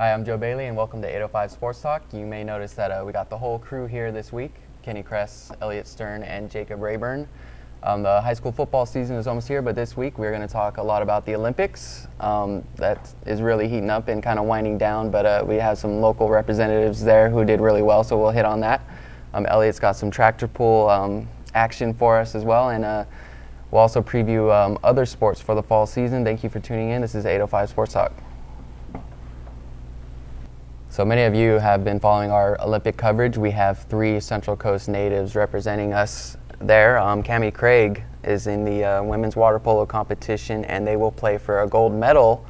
Hi, I'm Joe Bailey, and welcome to 805 Sports Talk. You may notice that we got the whole crew here this week: Kenny Kress, Elliott Stern, and Jacob Rayburn. The high school football season is almost here, but this week we're going to talk a lot about the Olympics. That is really heating up and kind of winding down, but we have some local representatives there who did really well, so we'll hit on that. Elliott's got some tractor pull action for us as well, and we'll also preview other sports for the fall season. Thank you for tuning in. This is 805 Sports Talk. So many of you have been following our Olympic coverage. We have 3 Central Coast natives representing us there. Cammie Craig is in the women's water polo competition, and they will play for a gold medal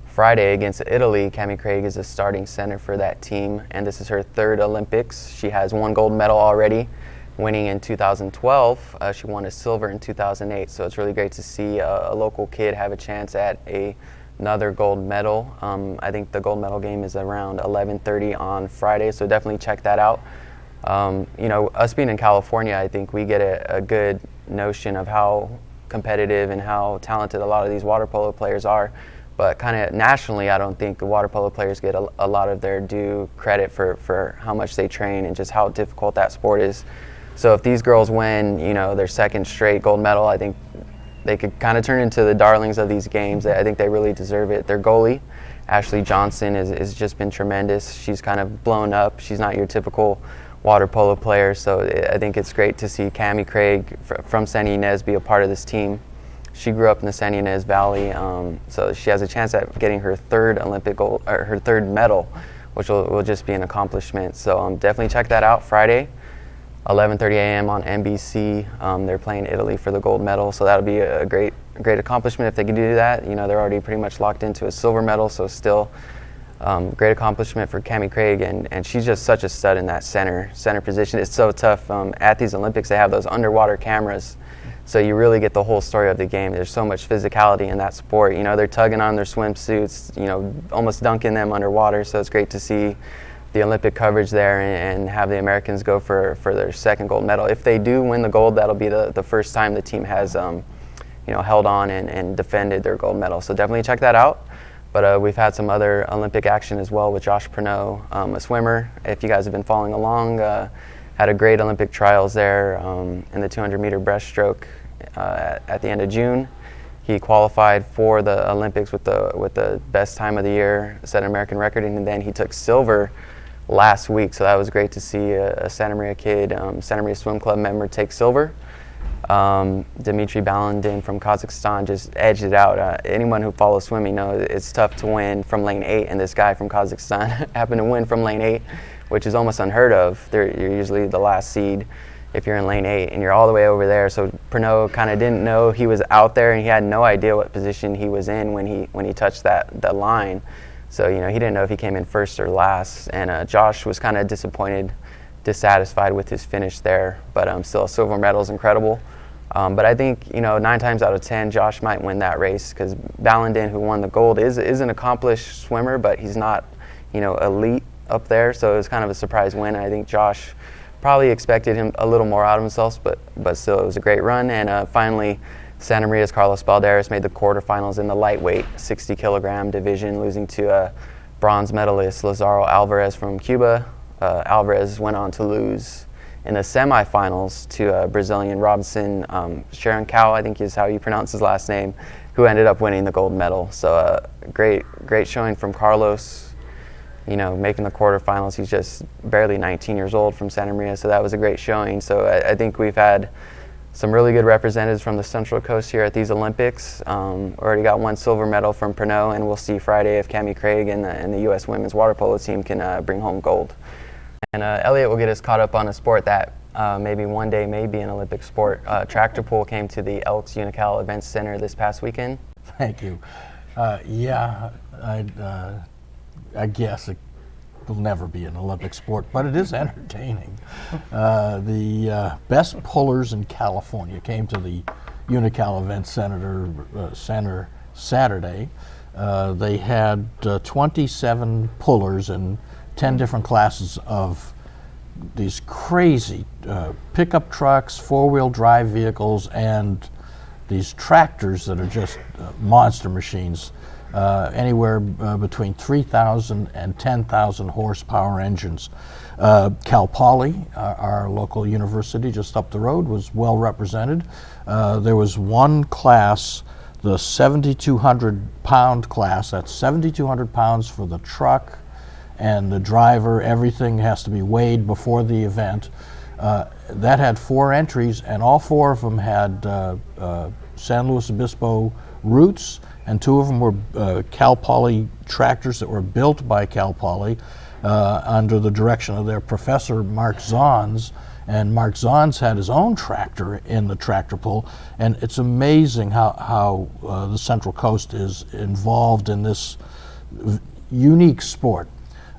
Friday against Italy. Cammie Craig is a starting center for that team, and this is her 3rd Olympics. She has 1 gold medal already, winning in 2012. She won a silver in 2008, so it's really great to see a local kid have a chance at another gold medal. I think the gold medal game is around 11:30 on Friday, so definitely check that out. Us being in California, I think we get a good notion of how competitive and how talented a lot of these water polo players are. But kind of nationally, I don't think the water polo players get a lot of their due credit for how much they train and just how difficult that sport is. So if these girls win, their 2nd straight gold medal, I think they could kind of turn into the darlings of these games. I think they really deserve it. Their goalie, Ashley Johnson, has just been tremendous. She's kind of blown up. She's not your typical water polo player, so I think it's great to see Cammie Craig from San Ynez be a part of this team. She grew up in the San Ynez Valley, so she has a chance at getting her 3rd Olympic gold, or her 3rd medal, which will just be an accomplishment. So definitely check that out Friday, 11:30 a.m. on NBC. They're playing Italy for the gold medal, so that'll be a great accomplishment if they can do that. They're already pretty much locked into a silver medal, so still great accomplishment for Cammie Craig, and she's just such a stud in that center position. It's so tough. At these Olympics, they have those underwater cameras, so you really get the whole story of the game. There's so much physicality in that sport. They're tugging on their swimsuits, almost dunking them underwater, so it's great to see the Olympic coverage there and have the Americans go for their 2nd gold medal. If they do win the gold, that'll be the first time the team has held on and defended their gold medal. So definitely check that out. But we've had some other Olympic action as well with Josh Pernot, a swimmer. If you guys have been following along, had a great Olympic trials there in the 200-meter breaststroke at the end of June. He qualified for the Olympics with the best time of the year, set an American record, and then he took silver last week. So that was great to see a Santa Maria kid, Santa Maria Swim Club member, take silver. Dmitry Balandin from Kazakhstan just edged it out. Anyone who follows swimming knows it's tough to win from lane 8, and this guy from Kazakhstan happened to win from lane 8, which is almost unheard of. You're usually the last seed if you're in lane 8, and you're all the way over there. So Pernod kind of didn't know he was out there, and he had no idea what position he was in when he touched that line. So he didn't know if he came in first or last, and Josh was kind of dissatisfied with his finish there, but still a silver medal is incredible. But I think 9 times out of 10 Josh might win that race, because Balandin, who won the gold, is an accomplished swimmer, but he's not elite up there, so it was kind of a surprise win. I think Josh probably expected him a little more out of himself, but still it was a great run. And finally, Santa Maria's Carlos Balderas made the quarterfinals in the lightweight 60 kilogram division, losing to bronze medalist Lazaro Alvarez from Cuba. Alvarez went on to lose in the semifinals to Brazilian Robson Sharon-Cow, I think is how you pronounce his last name, who ended up winning the gold medal. So great showing from Carlos, making the quarterfinals. He's just barely 19 years old from Santa Maria, so that was a great showing. So I think we've had some really good representatives from the Central Coast here at these Olympics. Already got 1 silver medal from Pernod, and we'll see Friday if Cammie Craig and the U.S. women's water polo team can bring home gold. And Elliott will get us caught up on a sport that maybe one day may be an Olympic sport. Tractor pull came to the Elks Unocal Events Center this past weekend. Thank you. I guess it will never be an Olympic sport, but it is entertaining. The best pullers in California came to the Unocal Events Center Saturday. They had 27 pullers in 10 different classes of these crazy pickup trucks, 4-wheel drive vehicles, and these tractors that are just monster machines. anywhere between 3,000 and 10,000 horsepower engines. Cal Poly, our local university just up the road, was well represented. There was one class, the 7,200 pound class. That's 7,200 pounds for the truck and the driver. Everything has to be weighed before the event. That had 4 entries, and all 4 of them had San Luis Obispo roots, and 2 of them were Cal Poly tractors that were built by Cal Poly under the direction of their professor, Mark Zahns. And Mark Zahns had his own tractor in the tractor pull, and it's amazing how the Central Coast is involved in this unique sport.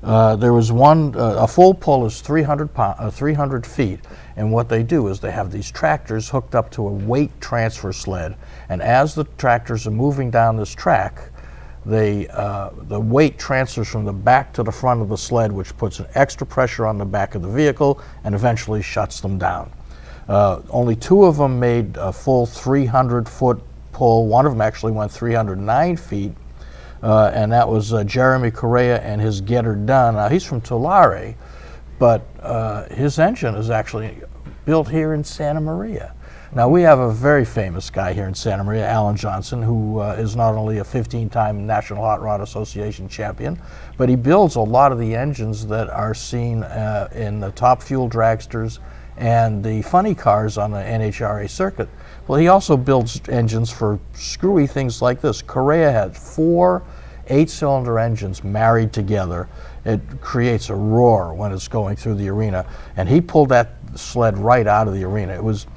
There was one, a full pull is 300 feet, and what they do is they have these tractors hooked up to a weight transfer sled, and as the tractors are moving down this track, the weight transfers from the back to the front of the sled, which puts an extra pressure on the back of the vehicle and eventually shuts them down. Only 2 of them made a full 300-foot pull. One of them actually went 309 feet. And that was Jeremy Correa and his Get Her Done. Now, he's from Tulare, but his engine is actually built here in Santa Maria. Now, we have a very famous guy here in Santa Maria, Alan Johnson, who is not only a 15-time National Hot Rod Association champion, but he builds a lot of the engines that are seen in the top fuel dragsters and the funny cars on the NHRA circuit. Well, he also builds engines for screwy things like this. Correa had 4 8-cylinder engines married together. It creates a roar when it's going through the arena, and he pulled that sled right out of the arena. It was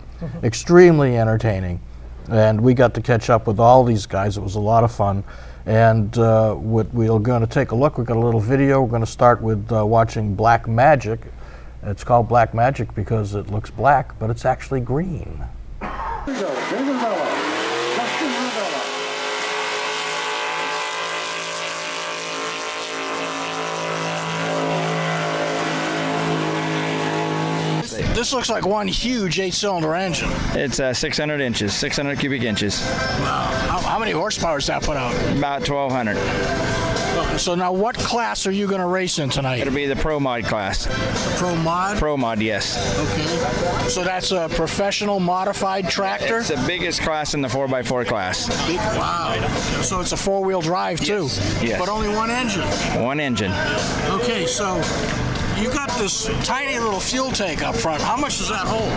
extremely entertaining, and we got to catch up with all these guys. It was a lot of fun, and we're going to take a look. We've got a little video. We're going to start with watching Black Magic. It's called Black Magic because it looks black, but it's actually green. Here we go. David Vela. Justin Rivera. This looks like one huge 8-cylinder engine. It's 600 inches, 600 cubic inches. Wow. How many horsepower does that put out? About 1,200. So now what class are you going to race in tonight? It'll be the Pro Mod class. Pro Mod? Pro Mod, yes. Okay. So that's a professional modified tractor? It's the biggest class in the 4x4 class. Wow. So it's a 4-wheel drive too? Yes. But only one engine? One engine. Okay, so you got this tiny little fuel tank up front. How much does that hold?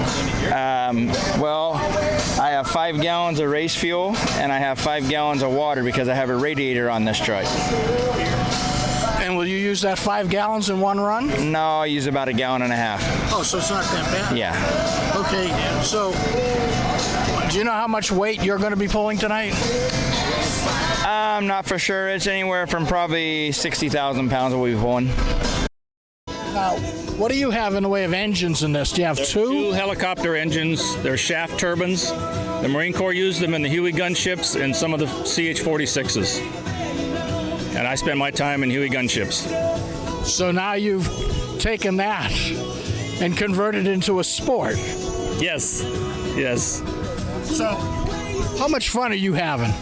Well, I have 5 gallons of race fuel, and I have 5 gallons of water because I have a radiator on this truck. And will you use that 5 gallons in one run? No, I use about 1.5 gallons. Oh, so it's not that bad? Yeah. Okay, so do you know how much weight you're going to be pulling tonight? I'm not for sure. It's anywhere from probably 60,000 pounds that we'll be pulling. Now, what do you have in the way of engines in this? Do you have two? 2 helicopter engines. They're shaft turbines. The Marine Corps used them in the Huey gunships and some of the CH-46s. And I spent my time in Huey gunships. So now you've taken that and converted it into a sport. Yes, yes. So how much fun are you having?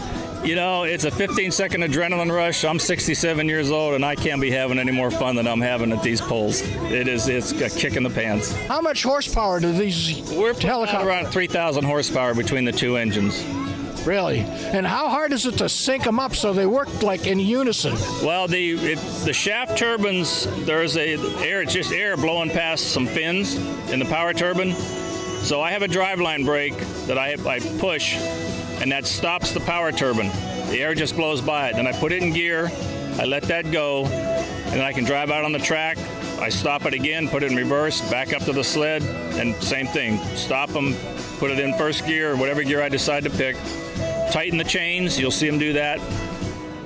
You know, it's a 15-second adrenaline rush. I'm 67 years old, and I can't be having any more fun than I'm having at these polls. It's a kick in the pants. How much horsepower do these helicopters? Around 3,000 horsepower between the 2 engines. Really? And how hard is it to sync them up so they work like in unison? Well, the shaft turbines, there's it's just air blowing past some fins in the power turbine. So I have a driveline brake that I push, and that stops the power turbine. The air just blows by it. Then I put it in gear, I let that go, and then I can drive out on the track. I stop it again, put it in reverse, back up to the sled, and same thing. Stop them, put it in first gear, or whatever gear I decide to pick. Tighten the chains, you'll see them do that.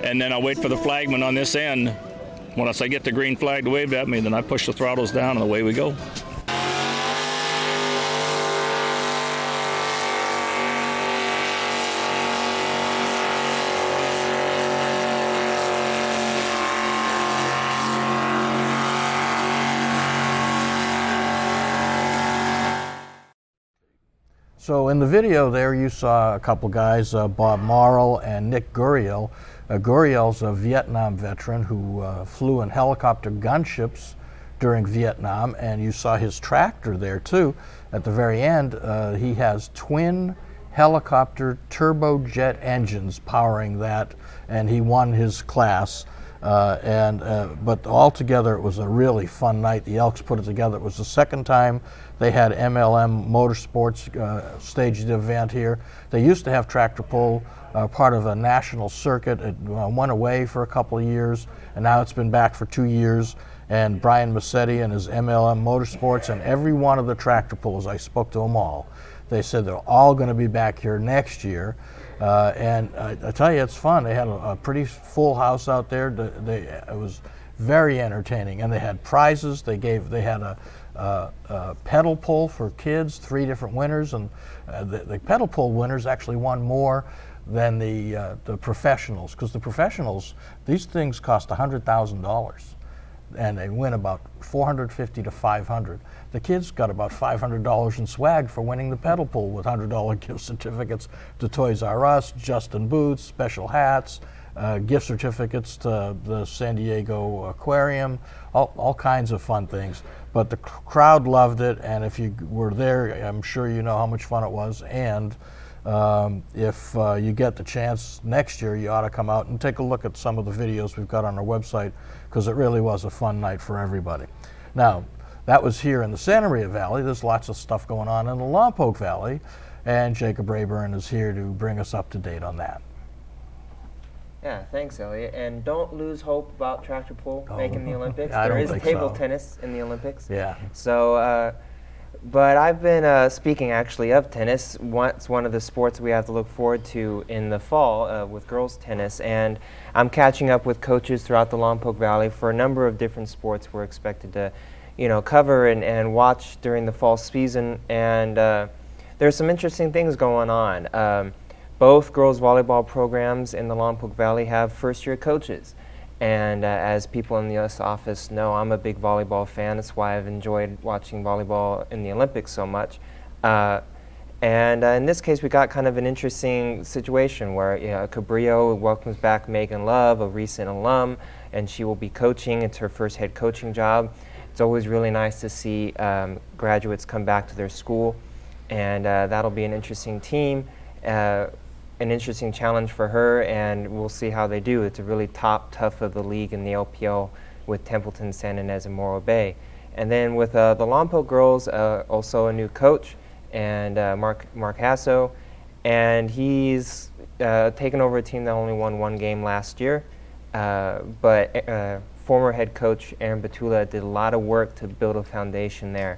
And then I'll wait for the flagman on this end. Once I get the green flag to wave at me, then I push the throttles down and away we go. So in the video there, you saw a couple guys, Bob Morrill and Nick Guriel. Guriel's a Vietnam veteran who flew in helicopter gunships during Vietnam, and you saw his tractor there too. At the very end, he has twin helicopter turbojet engines powering that, and he won his class. But altogether, it was a really fun night. The Elks put it together. It was the second time they had MLM Motorsports staged the event here. They used to have tractor pull, part of a national circuit. It went away for a couple of years, and now it's been back for 2 years. And Brian Massetti and his MLM Motorsports and every one of the tractor pulls, I spoke to them all. They said they're all going to be back here next year. And I tell you, it's fun. They had a pretty full house out there. It was very entertaining, and they had prizes. They had a pedal pull for kids, 3 different winners, and the pedal pull winners actually won more than the professionals, because the professionals, these things cost $100,000. And they win about $450 to $500. The kids got about $500 in swag for winning the pedal pull, with $100 gift certificates to Toys R Us, Justin Boots, special hats, gift certificates to the San Diego Aquarium, all kinds of fun things. But the crowd loved it, and if you were there, I'm sure you know how much fun it was. And if you get the chance next year, you ought to come out and take a look at some of the videos we've got on our website, because it really was a fun night for everybody. Now, that was here in the Santa Maria Valley. There's lots of stuff going on in the Lompoc Valley, and Jacob Rayburn is here to bring us up to date on that. Yeah, thanks, Elliott. And don't lose hope about tractor pull making the Olympics. I there don't is think table so. tennis in the Olympics. Yeah. So, but I've been speaking actually of tennis. It's one of the sports we have to look forward to in the fall with girls tennis. And I'm catching up with coaches throughout the Lompoc Valley for a number of different sports we're expected to, cover and watch during the fall season. And there's some interesting things going on. Both girls volleyball programs in the Lompoc Valley have first-year coaches. And as people in this office know, I'm a big volleyball fan. That's why I've enjoyed watching volleyball in the Olympics so much. And in this case, we got kind of an interesting situation where Cabrillo welcomes back Megan Love, a recent alum, and she will be coaching. It's her first head coaching job. It's always really nice to see graduates come back to their school, and that'll be an interesting team. An interesting challenge for her, and we'll see how they do. It's a really tough of the league in the LPL with Templeton, San Ynez, and Morro Bay. And then with the Lompoc girls, also a new coach, and Mark Hasso, and he's taken over a team that only won 1 game last year, but former head coach Aaron Batula did a lot of work to build a foundation there.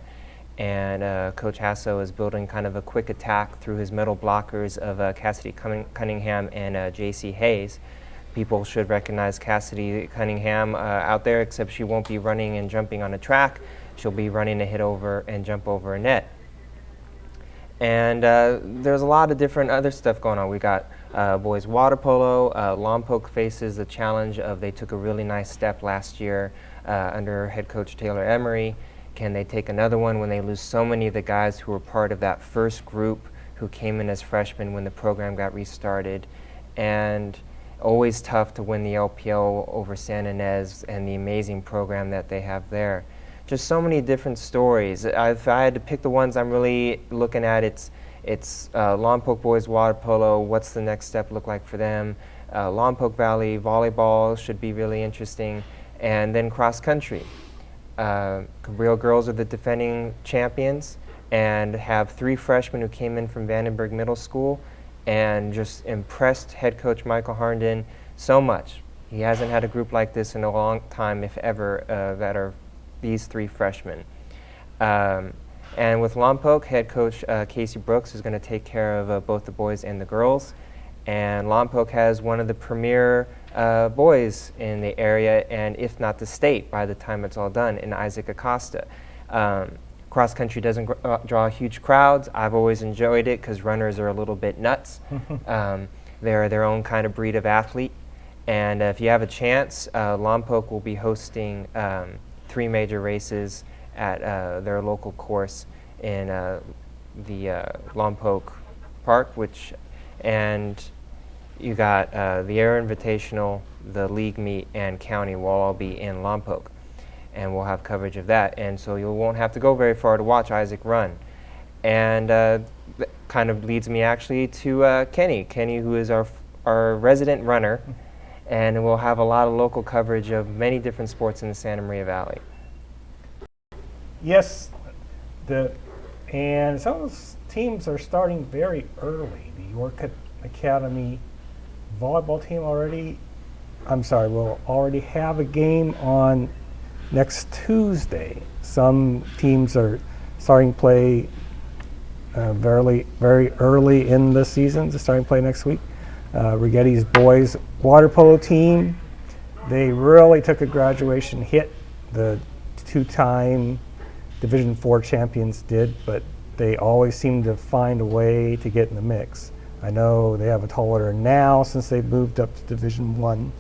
And Coach Hasso is building kind of a quick attack through his middle blockers of Cassidy Cunningham and J.C. Hayes. People should recognize Cassidy Cunningham out there, except she won't be running and jumping on a track. She'll be running to hit over and jump over a net. And there's a lot of different other stuff going on. We got boys water polo. Lompoc faces the challenge of they took a really nice step last year under head coach Taylor Emery. Can they take another one when they lose so many of the guys who were part of that first group who came in as freshmen when the program got restarted? And always tough to win the LPL over San Ynez and the amazing program that they have there. Just so many different stories. If I had to pick the ones I'm really looking at, it's Lompoc boys water polo. What's the next step look like for them? Lompoc Valley volleyball should be really interesting. And then cross country. Cabrillo girls are the defending champions and have 3 freshmen who came in from Vandenberg Middle School and just impressed head coach Michael Harnden so much. He hasn't had a group like this in a long time, if ever, that are these 3 freshmen. And with Lompoc, head coach Casey Brooks is going to take care of both the boys and the girls. And Lompoc has one of the premier boys in the area, and if not the state by the time it's all done, in Isaac Acosta. Cross country doesn't draw huge crowds. I've always enjoyed it because runners are a little bit nuts. They're their own kind of breed of athlete. And if you have a chance, Lompoc will be hosting 3 major races at their local course in Lompoc Park, and you got the Air Invitational, the league meet, and county will all be in Lompoc, and we'll have coverage of that. And so you won't have to go very far to watch Isaac run. And that kind of leads me actually to Kenny, who is our resident runner, and we'll have a lot of local coverage of many different sports in the Santa Maria Valley. Yes, and some of those teams are starting very early. The York Academy volleyball team will already have a game on next Tuesday. Some teams are starting play very early in the season. They're starting play next week. Righetti's boys water polo team, they really took a graduation hit. The two-time Division IV champions did, but they always seem to find a way to get in the mix. I know they have a tall order now since they've moved up to Division I,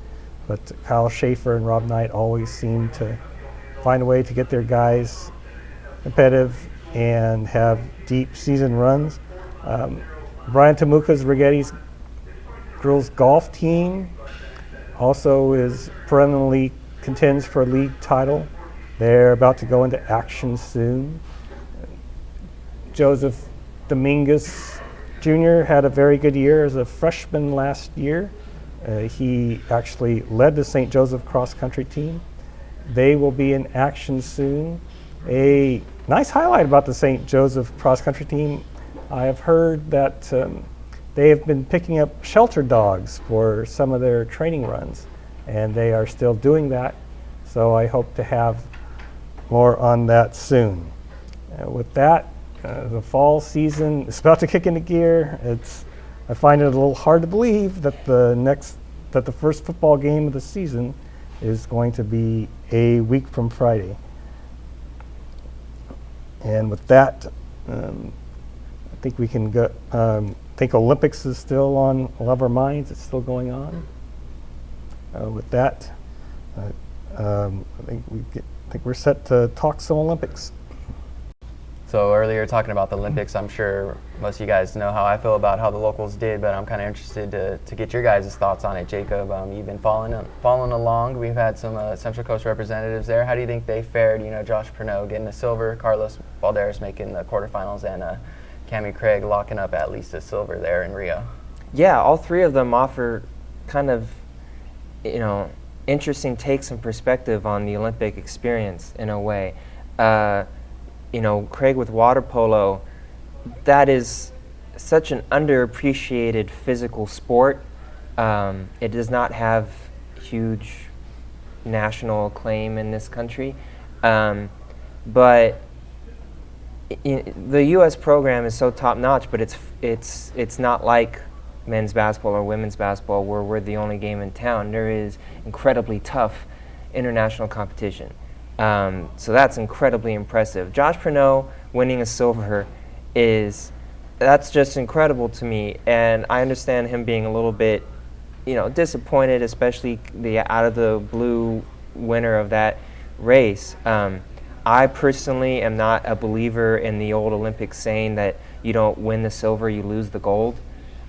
but Kyle Schaefer and Rob Knight always seem to find a way to get their guys competitive and have deep season runs. Brian Tamuka's Righetti's girls golf team also is perennially contends for a league title. They're about to go into action soon. Joseph Dominguez Jr. had a very good year as a freshman last year. He actually led the St. Joseph cross country team. They will be in action soon. A nice highlight about the St. Joseph cross country team, I have heard that they have been picking up shelter dogs for some of their training runs, and they are still doing that. So I hope to have more on that soon. With that, the fall season is about to kick into gear. I find it a little hard to believe that the first football game of the season is going to be a week from Friday. And with that, I think we can go. I think Olympics is still on all of our minds. It's still going on. With that, I think we're set to talk some Olympics. So earlier talking about the Olympics, I'm sure most of you guys know how I feel about how the locals did, but I'm kind of interested to get your guys' thoughts on it. Jacob, you've been following along. We've had some Central Coast representatives there. How do you think they fared? Josh Pernot getting the silver, Carlos Balderas making the quarterfinals, and Cammie Craig locking up at least a silver there in Rio. Yeah, all three of them offer kind of, interesting takes and perspective on the Olympic experience in a way. Craig with water polo, that is such an underappreciated physical sport. It does not have huge national acclaim in this country, but the U.S. program is so top-notch, but it's not like men's basketball or women's basketball where we're the only game in town. There is incredibly tough international competition. So that's incredibly impressive. Josh Pernot winning a silver that's just incredible to me, and I understand him being a little bit, disappointed, especially the out of the blue winner of that race. I personally am not a believer in the old Olympic saying that you don't win the silver, you lose the gold.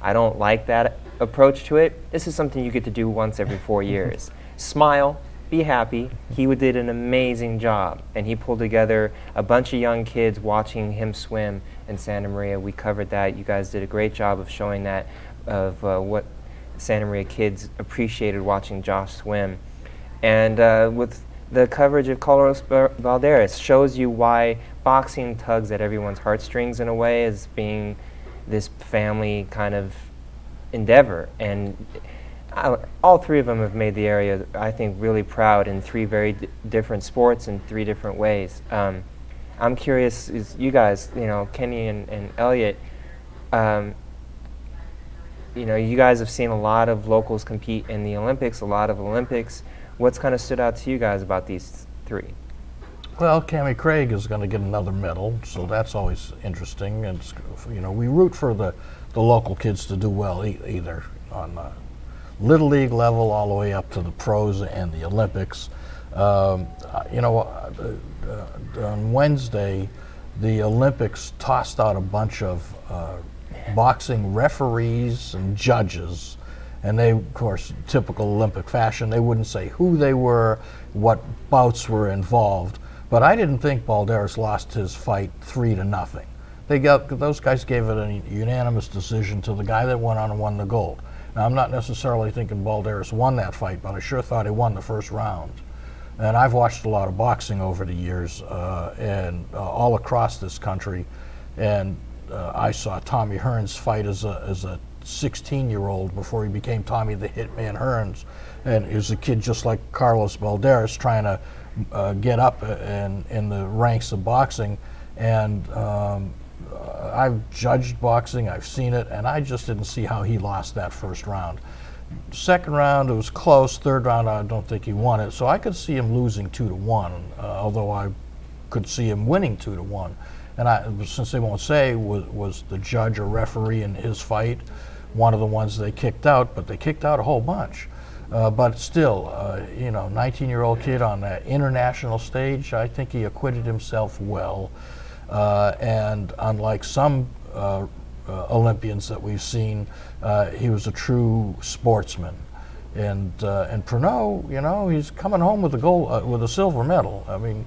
I don't like that approach to it. This is something you get to do once every 4 years. Smile, be happy. He did an amazing job, and he pulled together a bunch of young kids watching him swim in Santa Maria. We covered that. You guys did a great job of showing that, of what Santa Maria kids appreciated watching Josh swim. And with the coverage of Carlos Balderas shows you why boxing tugs at everyone's heartstrings in a way as being this family kind of endeavor. And all three of them have made the area, I think, really proud in three very different sports in three different ways. I'm curious, is you guys, Kenny and Elliott, you guys have seen a lot of locals compete in the Olympics, a lot of Olympics. What's kind of stood out to you guys about these three? Well, Cammie Craig is going to get another medal, so that's always interesting. And we root for the local kids to do well, either on the Little League level all the way up to the pros and the Olympics. On Wednesday, the Olympics tossed out a bunch of boxing referees and judges, and they, of course, typical Olympic fashion, they wouldn't say who they were, what bouts were involved. But I didn't think Balderas lost his fight 3-0. Those guys gave it a unanimous decision to the guy that went on and won the gold. Now, I'm not necessarily thinking Balderas won that fight, but I sure thought he won the first round. And I've watched a lot of boxing over the years, and all across this country. And I saw Tommy Hearns fight as a 16-year-old before he became Tommy the Hitman Hearns. And he was a kid just like Carlos Balderas, trying to get up in the ranks of boxing. And I've judged boxing, I've seen it, and I just didn't see how he lost that first round. Second round, it was close. Third round, I don't think he won it. So I could see him losing 2-1, although I could see him winning 2-1. And since they won't say, was the judge or referee in his fight one of the ones they kicked out, but they kicked out a whole bunch. But still, 19-year-old kid on that international stage, I think he acquitted himself well. And unlike some Olympians that we've seen, he was a true sportsman. And Pernod, he's coming home with a silver medal. I mean,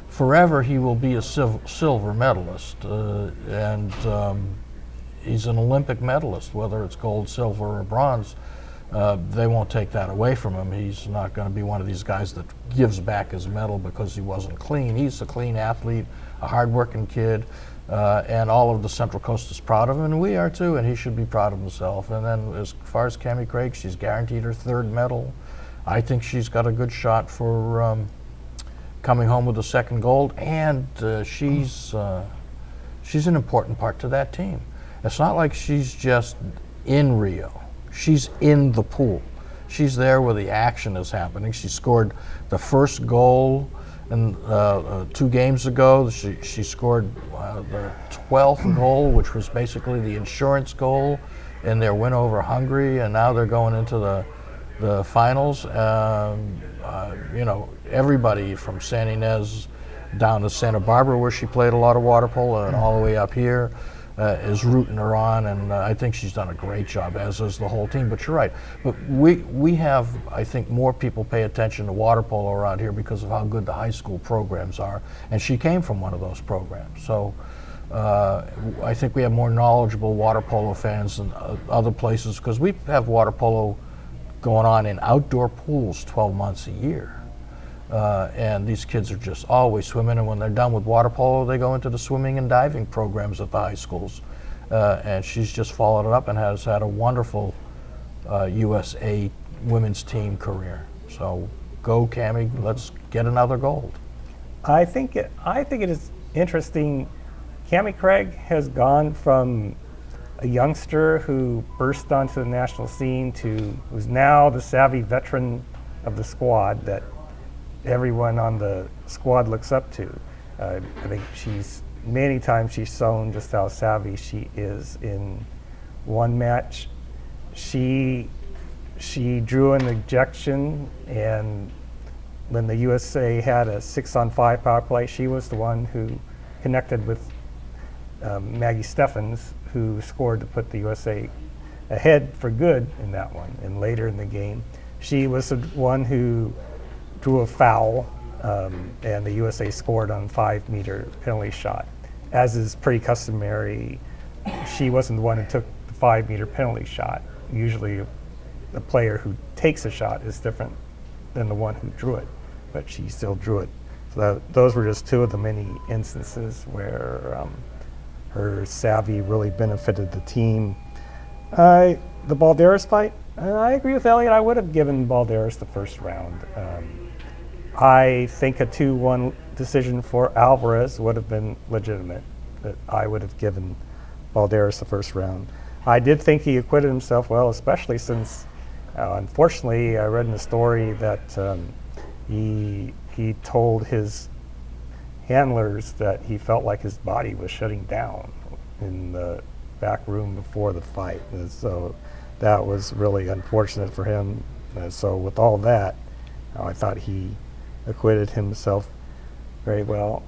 forever he will be a silver medalist, and he's an Olympic medalist, whether it's gold, silver, or bronze. They won't take that away from him. He's not going to be one of these guys that gives back his medal because he wasn't clean. He's a clean athlete, a hard-working kid, and all of the Central Coast is proud of him, and we are too, and he should be proud of himself. And then as far as Cammie Craig, she's guaranteed her third medal. I think she's got a good shot for coming home with the second gold, and she's an important part to that team. It's not like she's just in Rio. She's in the pool. She's there where the action is happening. She scored the first goal and 2 games ago. She scored the 12th goal, which was basically the insurance goal in their win over Hungary, and now they're going into the finals. Everybody from San Ynez down to Santa Barbara, where she played a lot of water polo, and all the way up here, is rooting her on, and I think she's done a great job, as is the whole team. But you're right. But we have, I think, more people pay attention to water polo around here because of how good the high school programs are, and she came from one of those programs. So I think we have more knowledgeable water polo fans than other places, because we have water polo going on in outdoor pools 12 months a year. And these kids are just always swimming, and when they're done with water polo, they go into the swimming and diving programs at the high schools. And she's just followed it up and has had a wonderful USA women's team career. So go, Cammie, let's get another gold. I think it is interesting. Cammie Craig has gone from a youngster who burst onto the national scene to who's now the savvy veteran of the squad that everyone on the squad looks up to. I think many times she's shown just how savvy she is. In one match, she drew an ejection, and when the USA had a 6-on-5 power play, she was the one who connected with Maggie Steffens, who scored to put the USA ahead for good in that one. And later in the game, she was the one who drew a foul, and the USA scored on 5-meter penalty shot. As is pretty customary, she wasn't the one who took the 5-meter penalty shot. Usually the player who takes a shot is different than the one who drew it, but she still drew it. So those were just 2 of the many instances where her savvy really benefited the team. The Balderas fight, I agree with Elliott. I would have given Balderas the first round. I think a 2-1 decision for Alvarez would have been legitimate, but I would have given Balderas the first round. I did think he acquitted himself well, especially since, unfortunately, I read in the story that he told his handlers that he felt like his body was shutting down in the back room before the fight. And so that was really unfortunate for him. And so with all that, I thought he acquitted himself very well.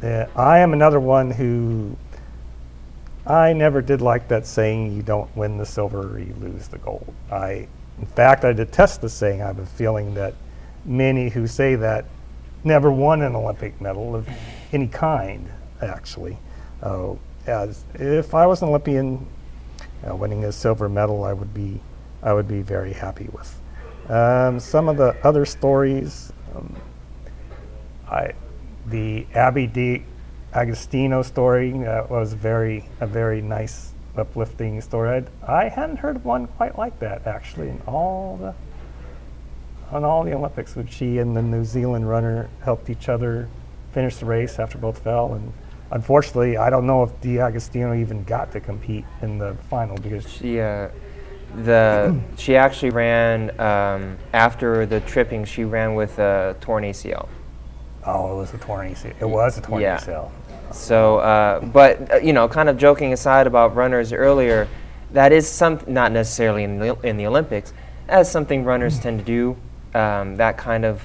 I am another one who I never did like that saying, you don't win the silver, you lose the gold. In fact, I detest the saying. I have a feeling that many who say that never won an Olympic medal of any kind, actually. As if I was an Olympian, winning a silver medal, I would be very happy with. Some of the other stories, the Abby D. Agostino story was a very nice, uplifting story. I hadn't heard of one quite like that, actually, on all the Olympics, when she and the New Zealand runner helped each other finish the race after both fell. And unfortunately, I don't know if D'Agostino even got to compete in the final, because she actually ran after the tripping. She ran with a torn ACL. Oh, it was a torn ACL. It was a torn ACL. So, but kind of joking aside about runners earlier, that is something, not necessarily in the Olympics, that's something runners tend to do. That kind of,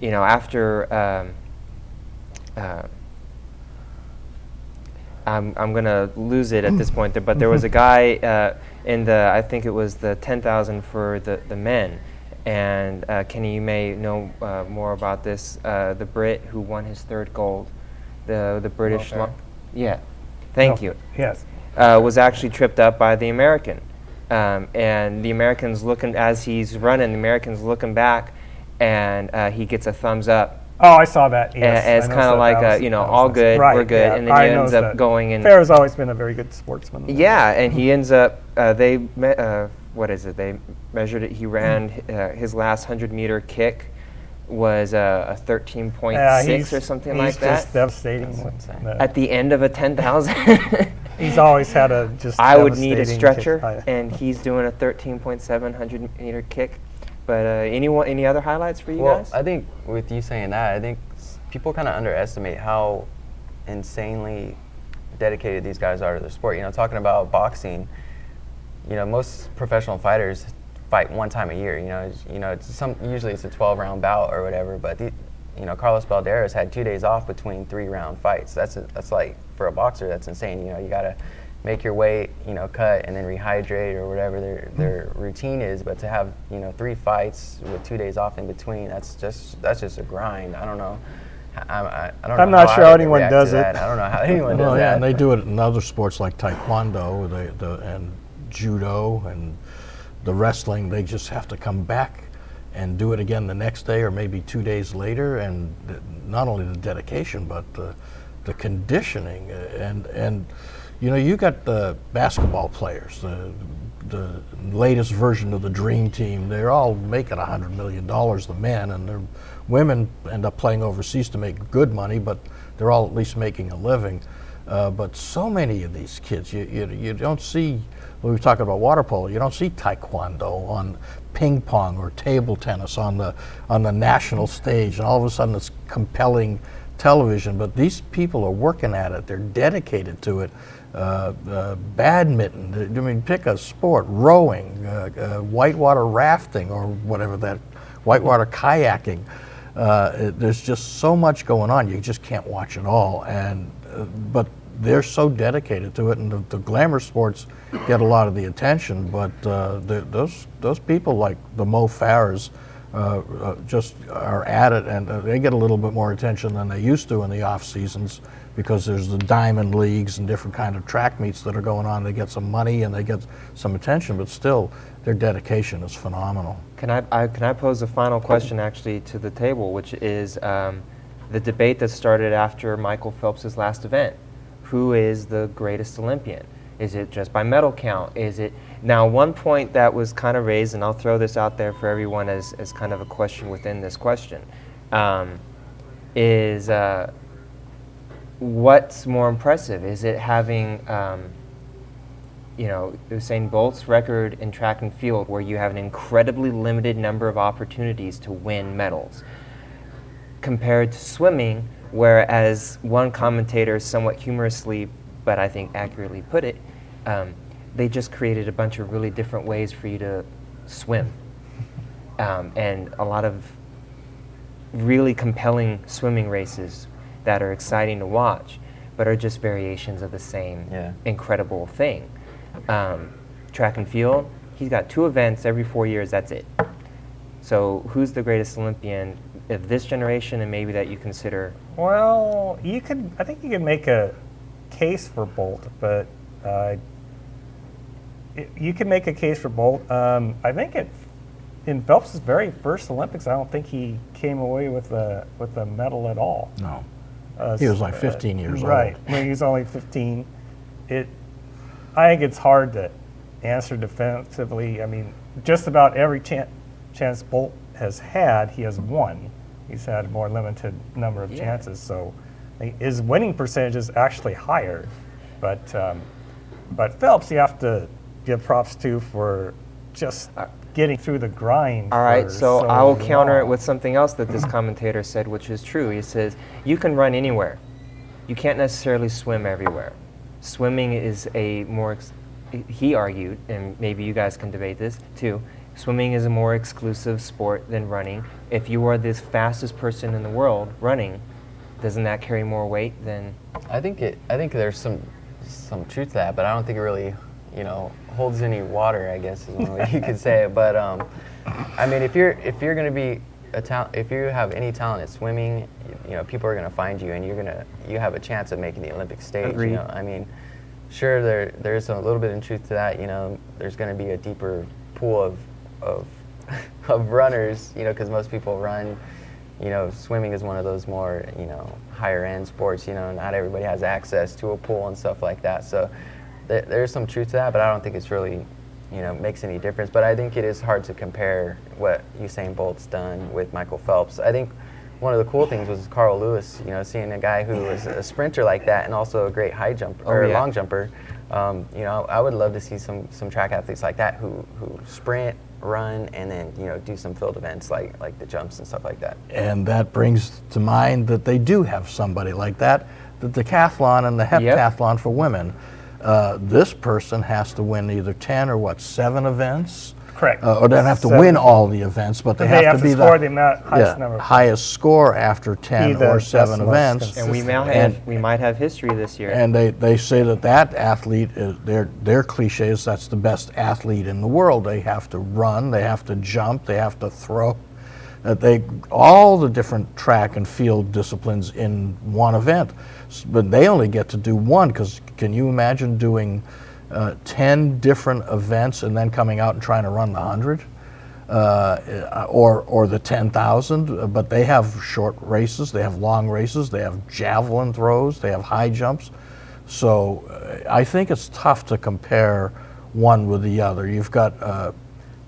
after. I'm going to lose it at this point, but there was a guy in I think it was the 10,000 for the men. And Kenny, you may know more about this. The Brit who won his third gold, the British, thank you. Yes, was actually tripped up by the American, and the American's looking as he's running. The American's looking back, and he gets a thumbs up. Oh, I saw that. Yes, and it's kind of like all good, right, we're good, and then he ends up going in. Fair's always been a very good sportsman. Yeah, and he ends up. What is it? They measured it. He ran his last 100-meter kick was a 13.6 or something like that. He's just devastating. At the end of a 10,000. He's always had a just. I would need a stretcher, kick. and he's doing a 13.7 100-meter kick. But any other highlights for you guys? Well, I think with you saying that, I think people kind of underestimate how insanely dedicated these guys are to their sport. Talking about boxing, most professional fighters fight one time a year. Usually it's a 12-round bout or whatever. But Carlos Balderas had 2 days off between 3-round fights. That's like, for a boxer, that's insane. You gotta make your weight, cut, and then rehydrate or whatever their routine is. But to have 3 fights with 2 days off in between, that's just a grind. I don't know. I'm not sure how anyone does it. I don't know how anyone does that. Yeah, and they do it in other sports like taekwondo and judo and the wrestling. They just have to come back and do it again the next day or maybe 2 days later. And not only the dedication, but the conditioning and you got the basketball players, the latest version of the dream team. They're all making $100 million, the men, and their women end up playing overseas to make good money, but they're all at least making a living. But so many of these kids, you don't see. We were talking about water polo. You don't see taekwondo on ping pong or table tennis on the national stage, and all of a sudden it's compelling television. But these people are working at it. They're dedicated to it. Badminton. Pick a sport. Rowing, whitewater rafting, or whatever that, whitewater kayaking. There's just so much going on. You just can't watch it all. But they're so dedicated to it, and the glamour sports get a lot of the attention. But those people like the Mo Farahs just are at it, and they get a little bit more attention than they used to in the off seasons, because there's the diamond leagues and different kind of track meets that are going on. They get some money and they get some attention, but still their dedication is phenomenal. Can I pose a final question actually to the table, which is the debate that started after Michael Phelps' last event. Who is the greatest Olympian? Is it just by medal count? Is it now, one point that was kind of raised, and I'll throw this out there for everyone as kind of a question within this question, is what's more impressive? Is it having, Usain Bolt's record in track and field, where you have an incredibly limited number of opportunities to win medals, compared to swimming, where, as one commentator somewhat humorously, but I think accurately put it, they just created a bunch of really different ways for you to swim, and a lot of really compelling swimming races. that are exciting to watch, but are just variations of the same incredible thing. Track and field, he's got 2 events every 4 years, that's it. So who's the greatest Olympian of this generation and maybe that you consider? Well, I think you could make a case for Bolt, but you can make a case for Bolt. I think in Phelps' very first Olympics, I don't think he came away with a medal at all. No. He was like 15 years old. Right, when he was only 15. I think it's hard to answer defensively. I mean, just about every chance Bolt has had, he has won. He's had a more limited number of chances, so his winning percentage is actually higher. But Phelps, you have to give props to for just getting through the grind. All right, so I will counter it with something else that this commentator said, which is true. He says, you can run anywhere. You can't necessarily swim everywhere. Swimming is a more, he argued, and maybe you guys can debate this too, swimming is a more exclusive sport than running. If you are the fastest person in the world running, doesn't that carry more weight than? I think there's some truth to that, but I don't think it really, holds any water, I guess is one way you could say it. But I mean, if you're going to be if you have any talent at swimming, people are going to find you, and you have a chance of making the Olympic stage. Agreed. I mean, sure, there's a little bit of truth to that. There's going to be a deeper pool of runners, because most people run. Swimming is one of those more, higher end sports. Not everybody has access to a pool and stuff like that. So there's some truth to that, but I don't think it's really, makes any difference. But I think it is hard to compare what Usain Bolt's done with Michael Phelps. I think one of the cool things was Carl Lewis, seeing a guy who was a sprinter like that and also a great high jumper or long jumper. I would love to see some track athletes like that who sprint, run, and then do some field events like the jumps and stuff like that. And that brings to mind that they do have somebody like that. The decathlon and the heptathlon for women. This person has to win either 10 or 7 events. Correct. Or they don't have to win all the events, but they have to be score the highest number. Highest score after 10 or 7 events. And we might have history this year. And they say that athlete is their cliche is that's the best athlete in the world. They have to run, they have to jump, they have to throw. All the different track and field disciplines in one event, but they only get to do one. Because can you imagine doing 10 different events and then coming out and trying to run the 100 or the 10,000? But they have short races, they have long races, they have javelin throws, they have high jumps. So I think it's tough to compare one with the other. You've got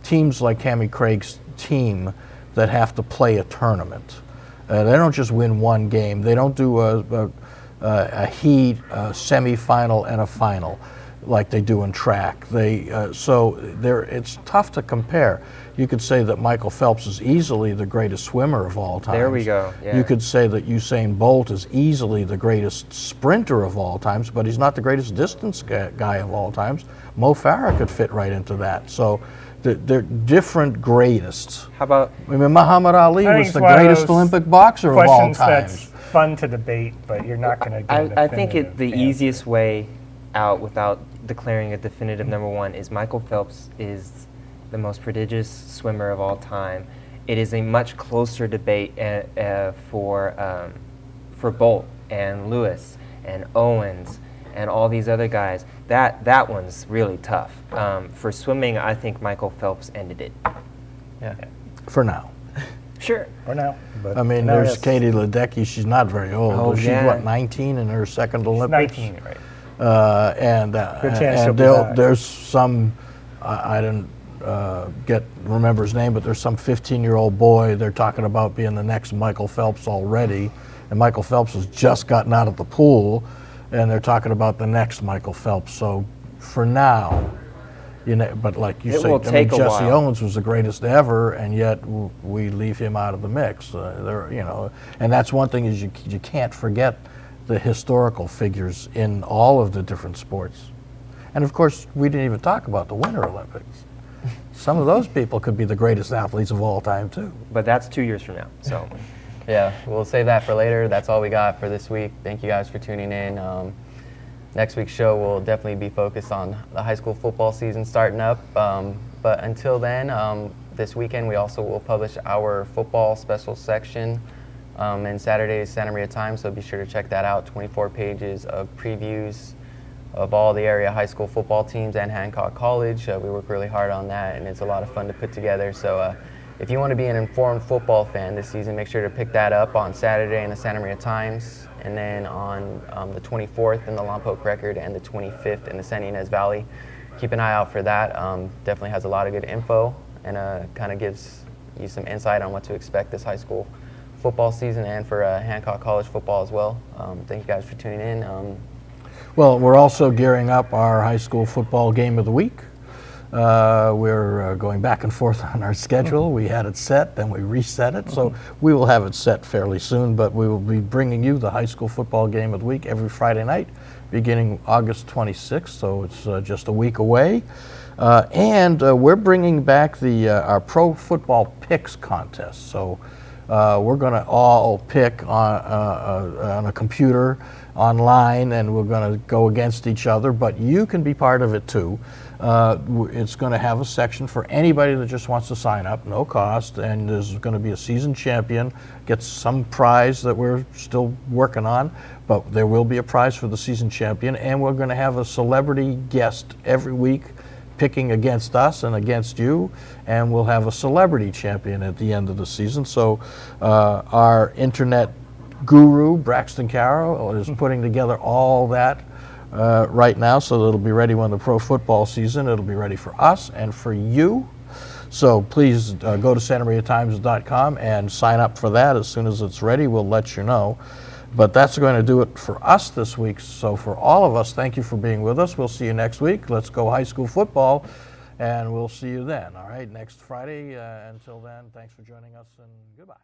teams like Cammie Craig's team that have to play a tournament. They don't just win one game. They don't do a heat, a semifinal, and a final like they do in track. It's tough to compare. You could say that Michael Phelps is easily the greatest swimmer of all time. There we go. Yeah. You could say that Usain Bolt is easily the greatest sprinter of all times, but he's not the greatest distance guy of all times. Mo Farah could fit right into that. So they're different greatest. How about? I mean, Muhammad Ali was the greatest Olympic boxer of all time. That's fun to debate, but you're not going to get I think the easiest way out without declaring a definitive number one is Michael Phelps is the most prodigious swimmer of all time. It is a much closer debate for Bolt and Lewis and Owens and all these other guys. That one's really tough. For swimming, I think Michael Phelps ended it. Yeah. For now. Sure. For now. But I mean, there's Katie Ledecky. She's not very old. Oh, She's, 19 in her second Olympics? 19, right. There's some, I didn't remember his name, but there's some 15-year-old boy they're talking about being the next Michael Phelps already. And Michael Phelps has just gotten out of the pool, and they're talking about the next Michael Phelps. So for now, but like you say, Jesse Owens was the greatest ever, and yet we leave him out of the mix. And that's one thing is you can't forget the historical figures in all of the different sports. And of course, we didn't even talk about the Winter Olympics. Some of those people could be the greatest athletes of all time too. But that's 2 years from now. So Yeah, we'll save that for later. That's all we got for this week. Thank you guys for tuning in. Next week's show will definitely be focused on the high school football season starting up. But until then, this weekend we also will publish our football special section in Saturday's Santa Maria Times, so be sure to check that out. 24 pages of previews of all the area high school football teams and Hancock College. We work really hard on that, and it's a lot of fun to put together. So if you want to be an informed football fan this season, make sure to pick that up on Saturday in the Santa Maria Times, and then on the 24th in the Lompoc Record and the 25th in the San Ynez Valley. Keep an eye out for that. Definitely has a lot of good info and kind of gives you some insight on what to expect this high school football season and for Hancock College football as well. Thank you guys for tuning in. Well, we're also gearing up our high school football game of the week. We're going back and forth on our schedule. We had it set, then we reset it, so we will have it set fairly soon, but we will be bringing you the high school football game of the week every Friday night, beginning August 26th, so it's just a week away. And we're bringing back our Pro Football Picks contest. So we're going to all pick on a computer online, and we're going to go against each other, but you can be part of it too. It's going to have a section for anybody that just wants to sign up, no cost, and there's going to be a season champion, gets some prize that we're still working on, but there will be a prize for the season champion, and we're going to have a celebrity guest every week picking against us and against you, and we'll have a celebrity champion at the end of the season. So our internet guru, Braxton Carroll, is putting together all that right now, so that it'll be ready when the pro football season, it'll be ready for us and for you. So please go to SantaMariaTimes.com and sign up for that. As soon as it's ready, we'll let you know. But that's going to do it for us this week. So for all of us, thank you for being with us. We'll see you next week. Let's go high school football, and we'll see you then. All right, next Friday. Until then, thanks for joining us, and goodbye.